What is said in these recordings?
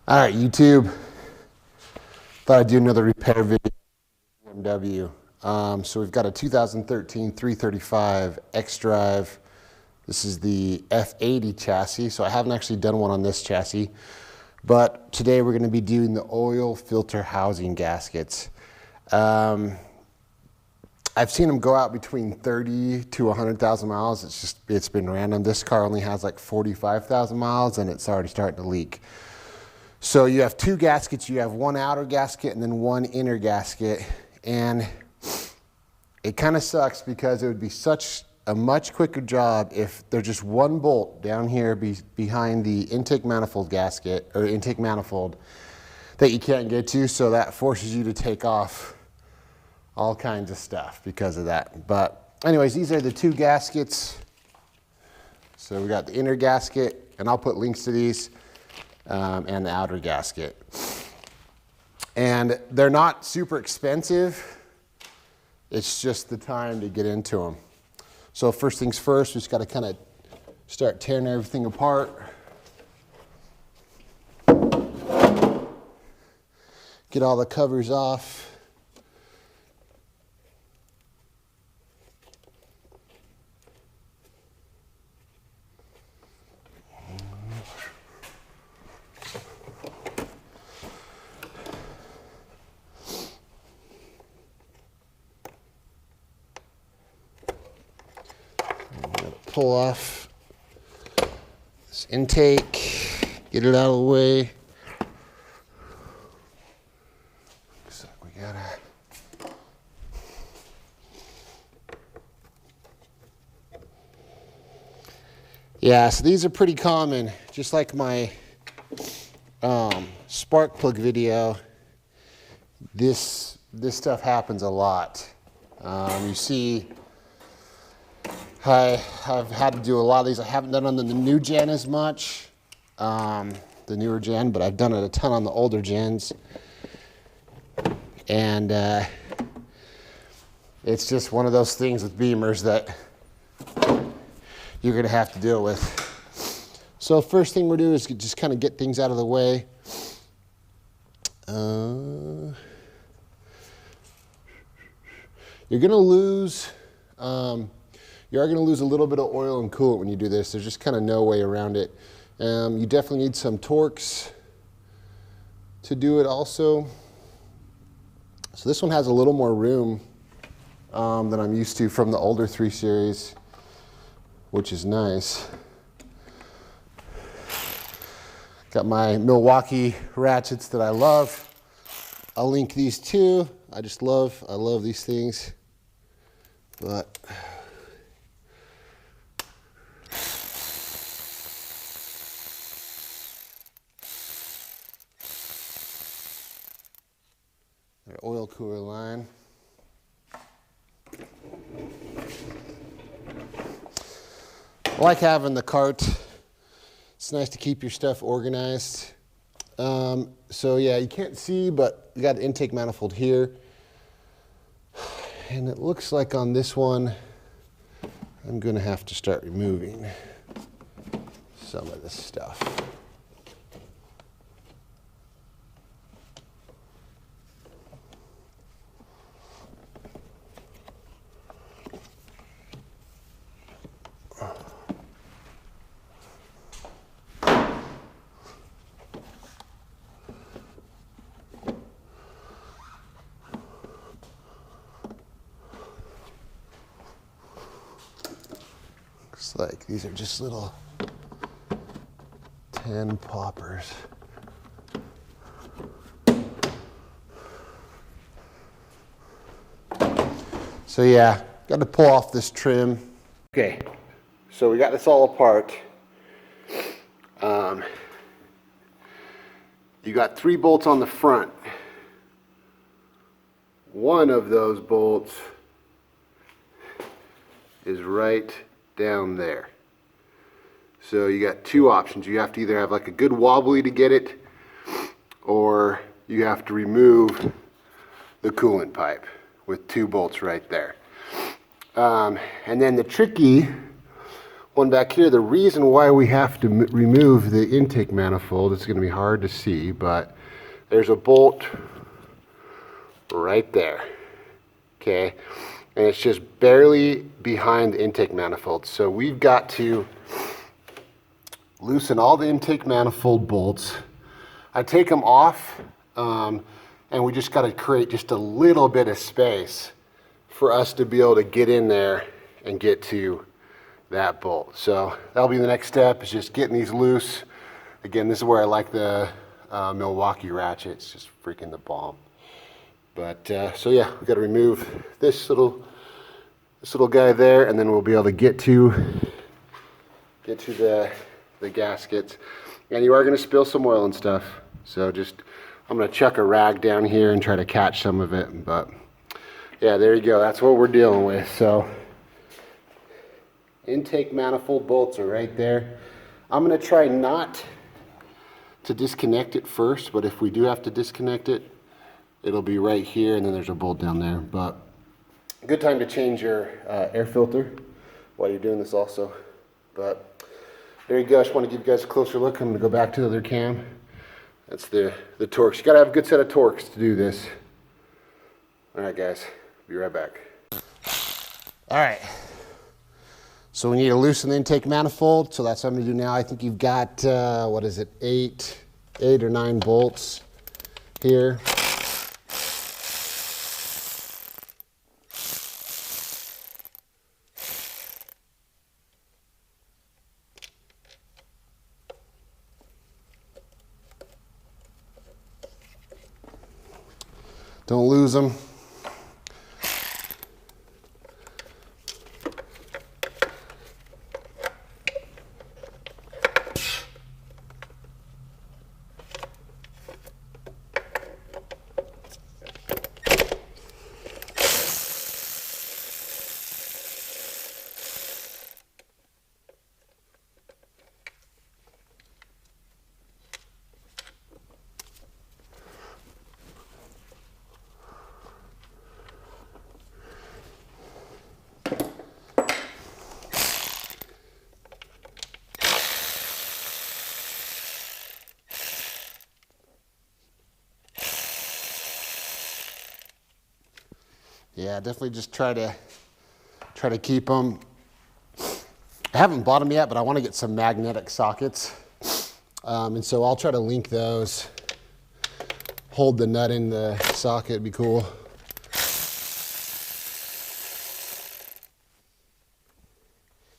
All right, YouTube. Thought I'd do another repair video on BMW. So we've got a 2013 335 X-Drive. This is the F80 chassis. So I haven't actually done one on this chassis, but today we're going to be doing the oil filter housing gaskets. I've seen them go out between 30 to 100,000 miles. It's been random. This car only has like 45,000 miles and it's already starting to leak. So you have two gaskets. You have one outer gasket and then one inner gasket. And it kind of sucks because it would be such a much quicker job if there's just one bolt down here behind the intake manifold gasket or intake manifold that you can't get to. So that forces you to take off all kinds of stuff because of that. But anyways, these are the two gaskets. So we got the inner gasket, and I'll put links to these, and the outer gasket. And they're not super expensive. It's just the time to get into them. So first things first, we just got to kind of start tearing everything apart. Get all the covers off. Pull off this intake, get it out of the way. Looks like we gotta so these are pretty common, just like my spark plug video. This stuff happens a lot. You see, I've had to do a lot of these. I haven't done on the new gen as much, the newer gen, but I've done it a ton on the older gens. And it's just one of those things with Beamers that you're going to have to deal with. So first thing we're doing is just kind of get things out of the way. You're going to lose... you are going to lose a little bit of oil and coolant when you do this. There's just kind of no way around it. You definitely need some Torx to do it also. So this one has a little more room than I'm used to from the older 3 Series, which is nice. Got my Milwaukee ratchets that I love. I'll link these too. I love these things. But their oil cooler line. I like having the cart. It's nice to keep your stuff organized. So yeah, you can't see, but you got the intake manifold here. And it looks like on this one, I'm gonna have to start removing some of this stuff. Looks like these are just little 10 poppers. So yeah, got to pull off this trim. Okay, so we got this all apart. You got 3 bolts on the front. One of those bolts is right down there. So you got 2 options. You have to either have like a good wobbly to get it, or you have to remove the coolant pipe with 2 bolts right there. And then the tricky one back here. The reason why we have to remove the intake manifold, it's going to be hard to see, but there's a bolt right there, okay? And it's just barely behind the intake manifold. So we've got to loosen all the intake manifold bolts. I take them off, and we just got to create just a little bit of space for us to be able to get in there and get to that bolt. So that'll be the next step, is just getting these loose. Again, this is where I like the Milwaukee Ratchet. It's just freaking the bomb. But so yeah, we got to remove this little guy there, and then we'll be able to get to the gaskets. And you are going to spill some oil and stuff. So I'm going to chuck a rag down here and try to catch some of it. But yeah, there you go. That's what we're dealing with. So intake manifold bolts are right there. I'm going to try not to disconnect it first, but if we do have to disconnect it, it'll be right here, and then there's a bolt down there. But good time to change your air filter while you're doing this also. But there you go. I just want to give you guys a closer look. I'm going to go back to the other cam. That's the Torx. You got to have a good set of Torx to do this. All right, guys. Be right back. All right. So we need to loosen the intake manifold, so that's what I'm going to do now. I think you've got, what is it, eight or 9 bolts here. Don't lose them. Yeah, definitely just try to keep them. I haven't bought them yet, but I want to get some magnetic sockets. And so I'll try to link those. Hold the nut in the socket, it'd be cool.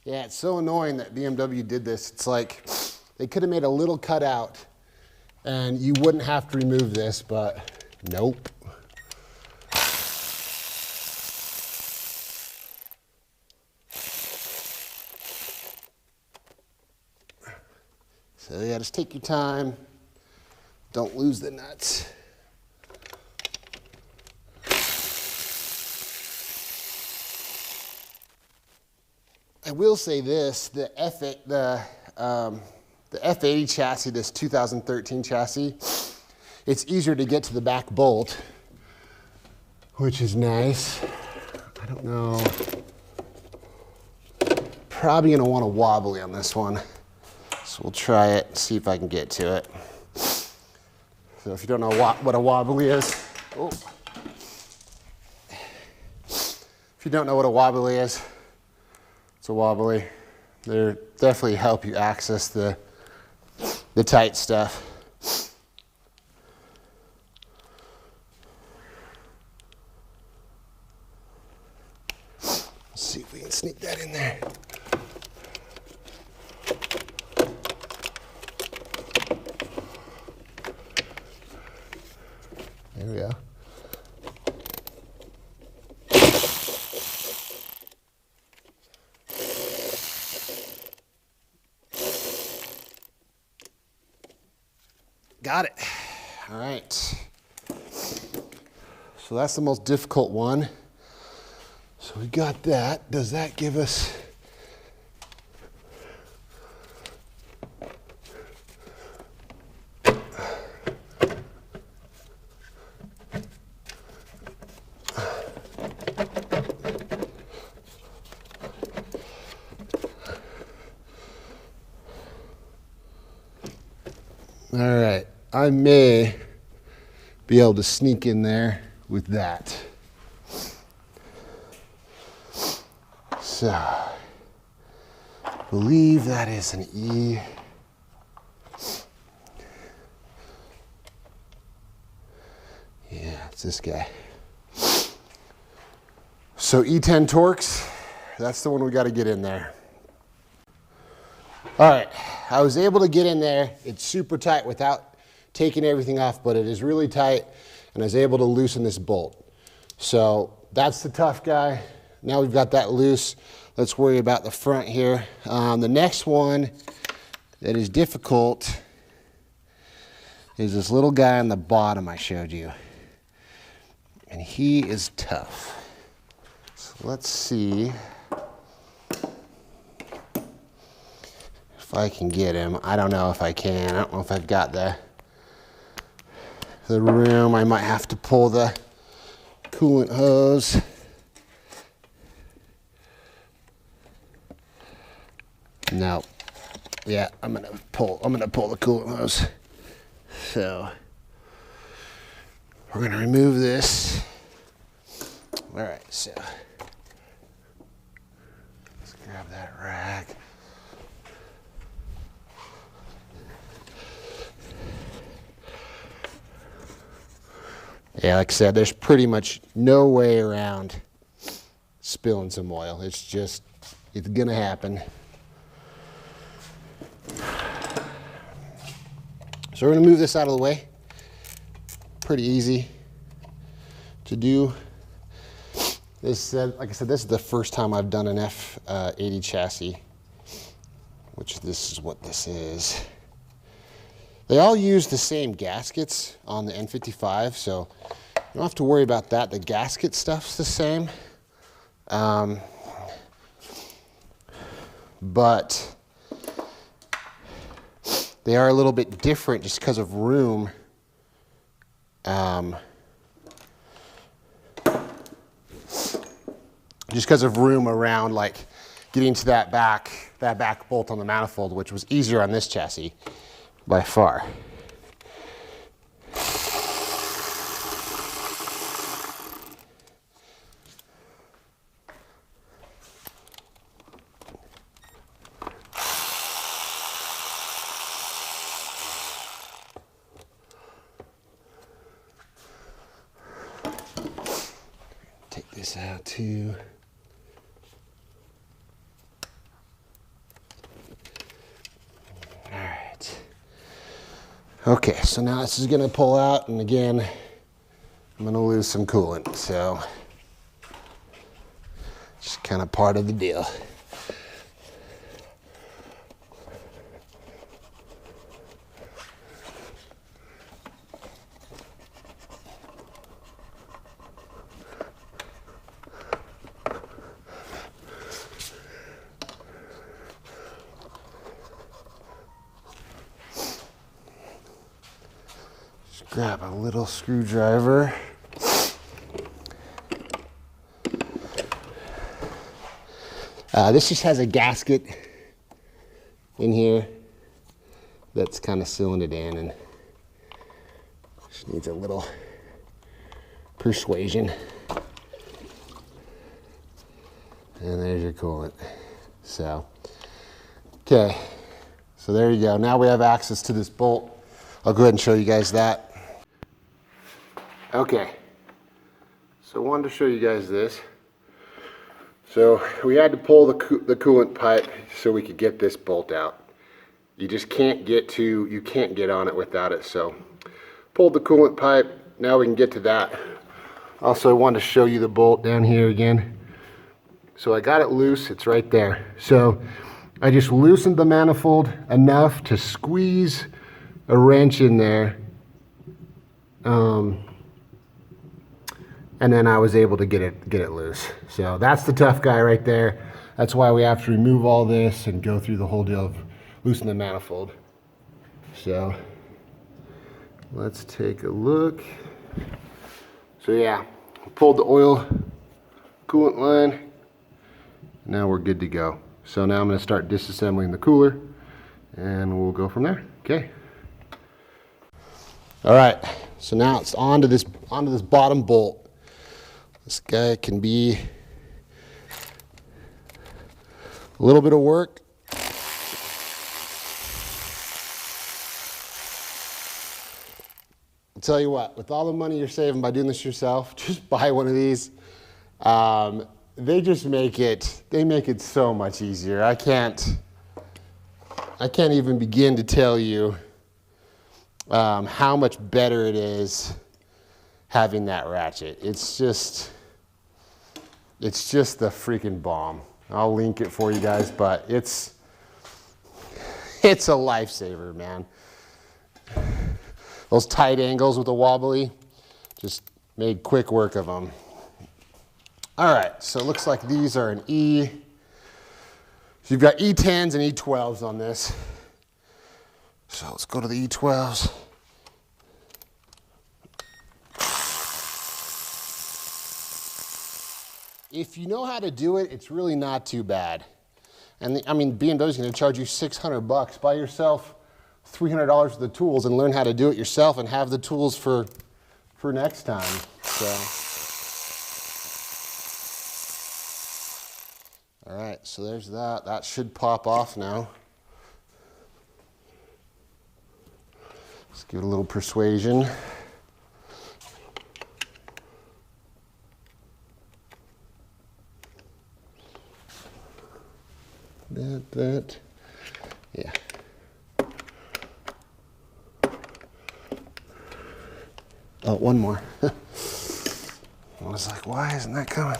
Yeah, it's so annoying that BMW did this. It's like they could have made a little cutout and you wouldn't have to remove this, but nope. So yeah, just take your time. Don't lose the nuts. I will say this, the F30 chassis, this 2013 chassis, it's easier to get to the back bolt, which is nice. I don't know. Probably gonna want a wobbly on this one. So we'll try it, see if I can get to it. So if you don't know what a wobbly is, oh. If you don't know what a wobbly is, it's a wobbly. They definitely help you access the tight stuff. Let's see if we can sneak that in there. There we go. Got it. All right. So that's the most difficult one. So we got that. Does that give us... All right, I may be able to sneak in there with that. So, I believe that is an E. Yeah, it's this guy. So E10 Torx, that's the one we got to get in there. All right, I was able to get in there. It's super tight without taking everything off, but it is really tight, and I was able to loosen this bolt. So that's the tough guy. Now we've got that loose. Let's worry about the front here. The next one that is difficult is this little guy on the bottom I showed you. And he is tough. So let's see if I can get him. I don't know if I can. I don't know if I've got the room. I might have to pull the coolant hose. No. Yeah, I'm gonna pull the coolant hose. So we're gonna remove this. All right, so let's grab that rag. Yeah, like I said, there's pretty much no way around spilling some oil. It's gonna happen. So we're gonna move this out of the way. Pretty easy to do. This, like I said, this is the first time I've done an F30 chassis, which this is what this is. They all use the same gaskets on the N55, so you don't have to worry about that. The gasket stuff's the same. But they are a little bit different just because of room. Just because of room around, like getting to that back bolt on the manifold, which was easier on this chassis by far. Take this out too. Okay, so now this is gonna pull out, and again, I'm gonna lose some coolant, so just kind of part of the deal. Grab a little screwdriver. This just has a gasket in here that's kind of sealing it in, and just needs a little persuasion. And there's your coolant. So, okay, so there you go. Now we have access to this bolt. I'll go ahead and show you guys that. Okay, so I wanted to show you guys this. So we had to pull the coolant pipe so we could get this bolt out. You just can't get on it without it. So pulled the coolant pipe, now we can get to that. Also, I wanted to show you the bolt down here again. So I got it loose, it's right there. So I just loosened the manifold enough to squeeze a wrench in there. And then I was able to get it loose. So that's the tough guy right there. That's why we have to remove all this and go through the whole deal of loosening the manifold. So let's take a look. So yeah, pulled the oil coolant line. Now we're good to go. So now I'm going to start disassembling the cooler, and we'll go from there. Okay. All right, so now it's onto this bottom bolt. This guy can be a little bit of work. I'll tell you what, with all the money you're saving by doing this yourself, just buy one of these. They just make it so much easier. I can't even begin to tell you how much better it is having that ratchet. It's just the freaking bomb. I'll link it for you guys, but it's a lifesaver, man. Those tight angles with the wobbly, just made quick work of them. All right, so it looks like these are an E. So you've got E10s and E12s on this. So let's go to the E12s. If you know how to do it, it's really not too bad. And I mean, BMW is going to charge you $600. Buy yourself $300 of the tools and learn how to do it yourself and have the tools for next time. So, all right, so there's that. That should pop off now. Let's give it a little persuasion. Yeah. Oh, one more. I was like, why isn't that coming?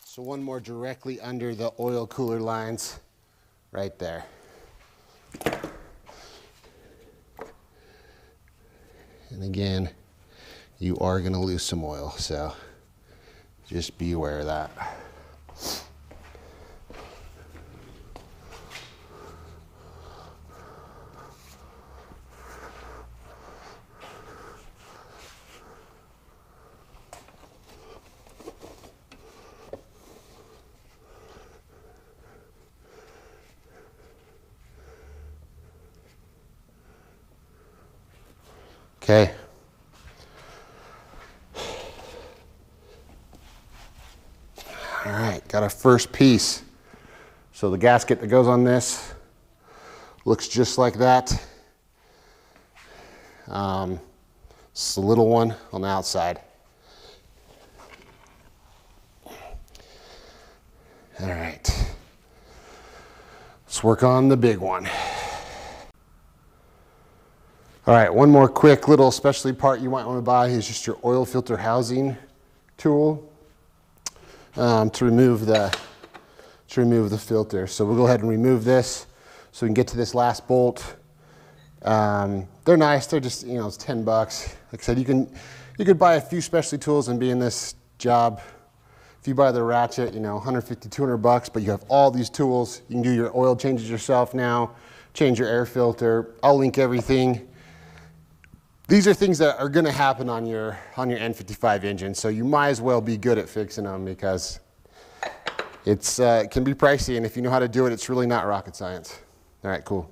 So one more directly under the oil cooler lines, right there. And again, you are going to lose some oil, so just be aware of that. Okay. All right, got our first piece. So the gasket that goes on this looks just like that. It's a little one on the outside. All right, let's work on the big one. All right, one more quick little specialty part you might want to buy is just your oil filter housing tool to remove the filter. So we'll go ahead and remove this so we can get to this last bolt. They're nice. They're just, you know, it's $10. Like I said, you could buy a few specialty tools and be in this job. If you buy the Ratchet, you know, $150, $200, but you have all these tools. You can do your oil changes yourself now, change your air filter. I'll link everything. These are things that are going to happen on your N55 engine, so you might as well be good at fixing them because it can be pricey, and if you know how to do it, it's really not rocket science. All right, cool.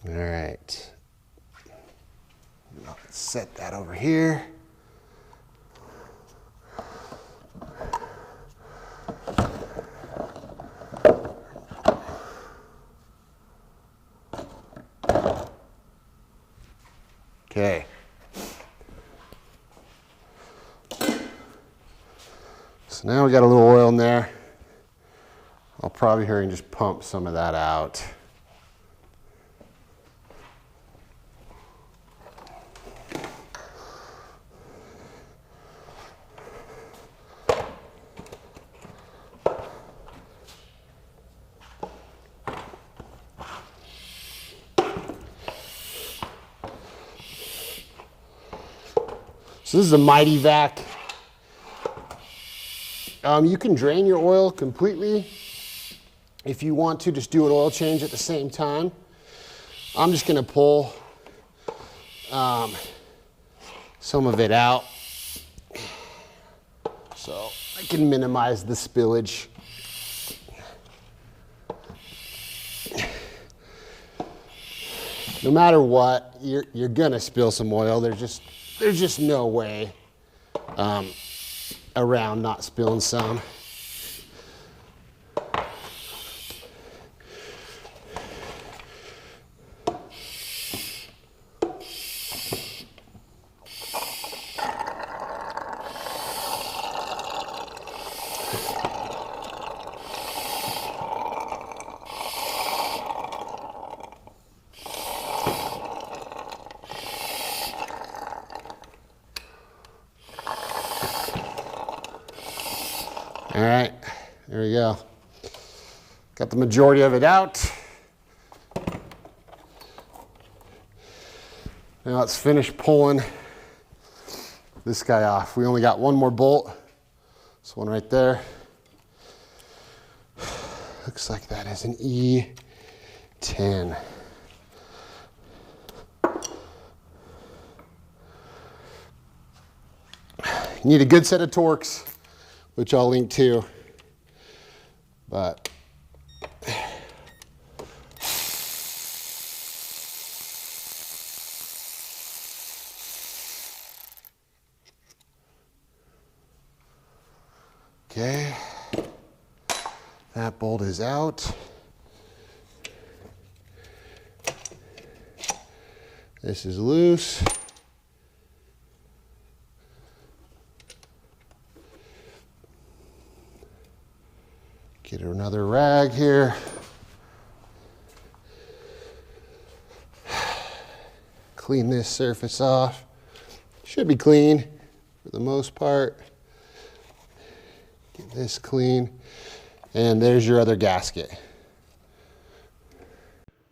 All right, let's set that over here. Okay. So now we got a little oil in there. I'll probably hurry and just pump some of that out. So this is a Mityvac. You can drain your oil completely. If you want to, just do an oil change at the same time. I'm just gonna pull some of it out so I can minimize the spillage. No matter what, you're gonna spill some oil. There's just no way around not spilling some. All right, there we go. Got the majority of it out. Now let's finish pulling this guy off. We only got one more bolt. This one right there. Looks like that is an E10. You need a good set of Torx, which I'll link to, but okay, that bolt is out. This is loose. Get another rag here. Clean this surface off. Should be clean for the most part. Get this clean. And there's your other gasket.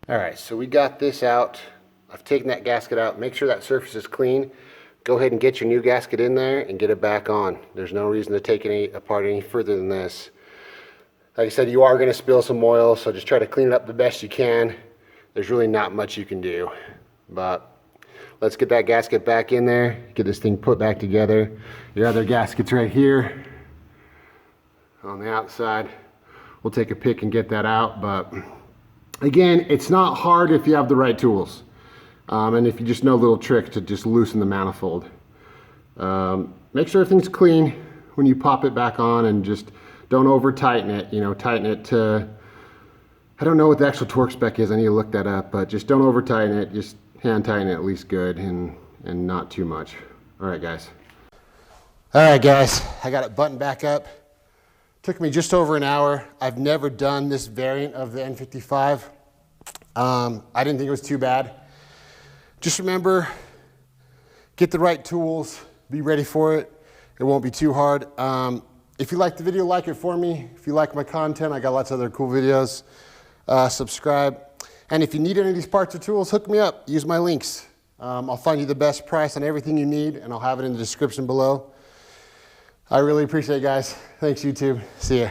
All right, so we got this out. I've taken that gasket out. Make sure that surface is clean. Go ahead and get your new gasket in there and get it back on. There's no reason to take it apart any further than this. Like I said, you are going to spill some oil, so just try to clean it up the best you can. There's really not much you can do. But let's get that gasket back in there, get this thing put back together. Your other gasket's right here on the outside. We'll take a pick and get that out. But again, it's not hard if you have the right tools. And if you just know a little trick to just loosen the manifold. Make sure everything's clean when you pop it back on, and just don't over tighten it, you know, tighten it to, I don't know what the actual torque spec is, I need to look that up, but just don't over tighten it, just hand tighten it at least good, and not too much. All right, guys. All right, guys, I got it buttoned back up. Took me just over an hour. I've never done this variant of the N55. I didn't think it was too bad. Just remember, get the right tools, be ready for it. It won't be too hard. If you like the video, like it for me. If you like my content, I got lots of other cool videos. Subscribe. And if you need any of these parts or tools, hook me up. Use my links. I'll find you the best price on everything you need, and I'll have it in the description below. I really appreciate it, guys. Thanks, YouTube. See ya.